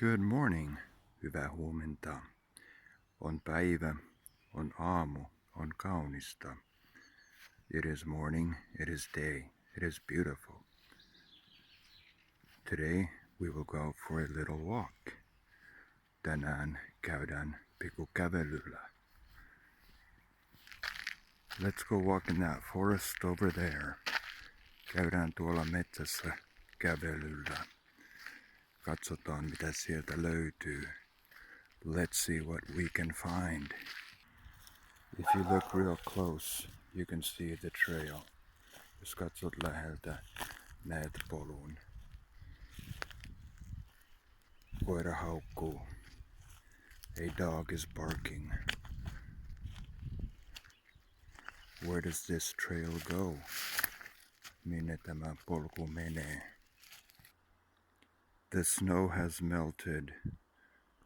Good morning, hyvää huomenta. On päivä, on aamu, on kaunista. It is morning, it is day, it is beautiful. Today we will go for a little walk. Tänään käydään kävelyllä. Let's go walk in that forest over there. Käydään tuolla metsässä kävelyllä. Katsotaan mitä sieltä löytyy. Let's see what we can find. If you look real close, you can see the trail. Jos katsot läheltä, näet polun. Koira haukkuu. A dog is barking. Where does this trail go? Minne tämä polku menee? The snow has melted.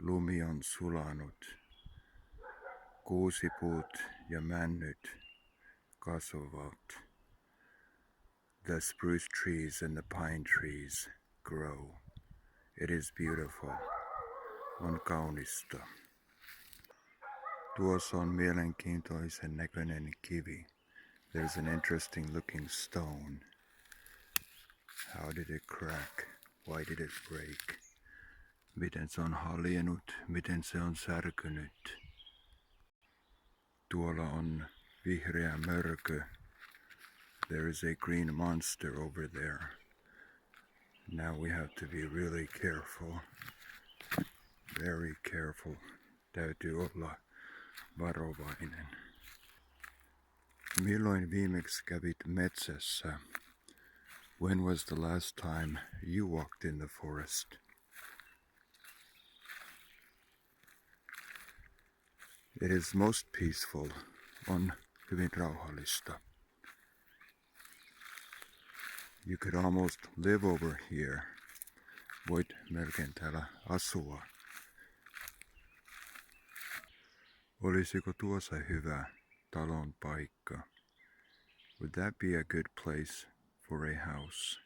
Lumi on sulanut. Kuusipuut ja männyt kasvavat. The spruce trees and the pine trees grow. It is beautiful. On kaunista. Tuossa on mielenkiintoisen näköinen kivi. There's an interesting looking stone. How did it crack? Why did it break? Miten se on haljennut? Miten se on särkynyt? Tuolla on vihreä mörkö. There is a green monster over there. Now we have to be really careful. Very careful. Täytyy olla varovainen. Milloin viimeksi kävit metsässä? When was the last time you walked in the forest? It is most peaceful. On hyvin rauhallista. You could almost live over here. Voit melkein täällä asua. Olisiko tuossa hyvä talon paikka? Would that be a good place for a house?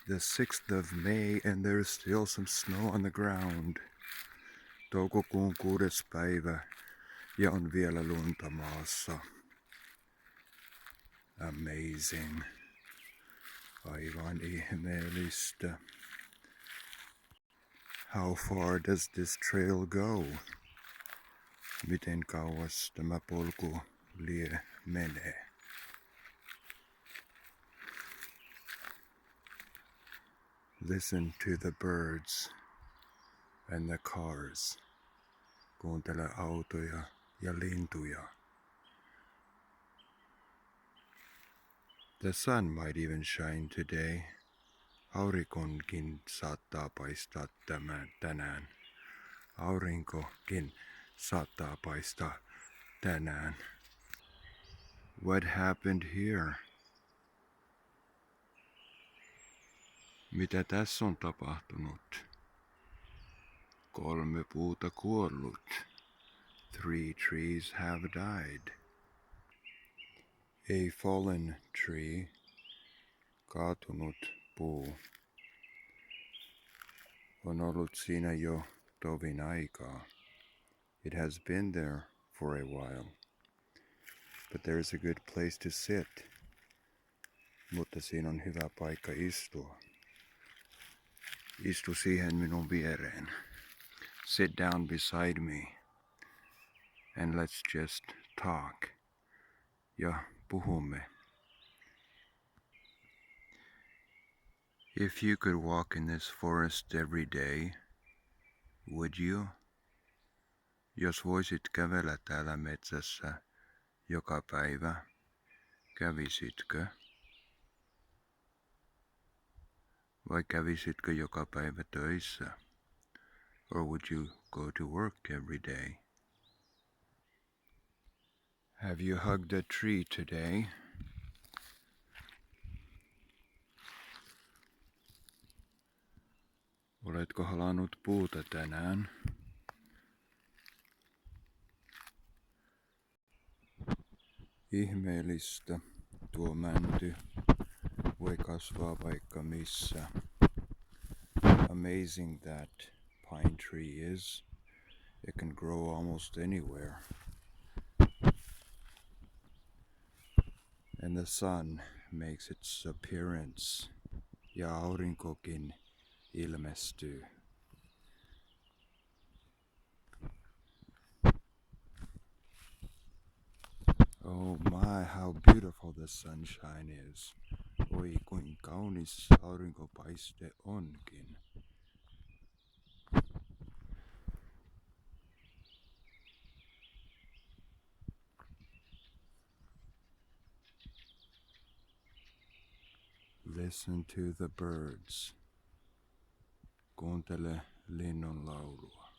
The 6th of May and there's still some snow on the ground. Toukokuun 6. päivä ja on vielä lunta maassa. Amazing. Aivan ihmeellistä. How far does this trail go? Miten kauas tämä polku menee? Listen to the birds and the cars. Kuuntele autoja ja lintuja. The sun might even shine today. Aurinkokin saattaa paistaa tänään. Aurinkokin saattaa paistaa tänään. What happened here? Mitä tässä on tapahtunut? 3 puuta kuollut. 3 trees have died. A fallen tree. Kaatunut puu. On ollut siinä jo tovin aikaa. It has been there for a while. But there's a good place to sit. Mutta siinä on hyvä paikka istua. Istu siihen minun viereen. Sit down beside me. And let's just talk. Ja puhumme. If you could walk in this forest every day, would you? Jos voisit kävellä täällä metsässä joka päivä, kävisitkö? Vai kävisitkö joka päivä töissä? Or would you go to work every day? Have you hugged a tree today? Oletko halannut puuta tänään? Ihmeellistä tuo mänty voi kasvaa vaikka missä. Amazing that pine tree is. It can grow almost anywhere. And the sun makes its appearance. Ja aurinkokin ilmestyy. Oh my, how beautiful the sunshine is. Oi, kuin kaunis aurinkopaiste onkin. Listen to the birds. Kuuntele linnun laulua.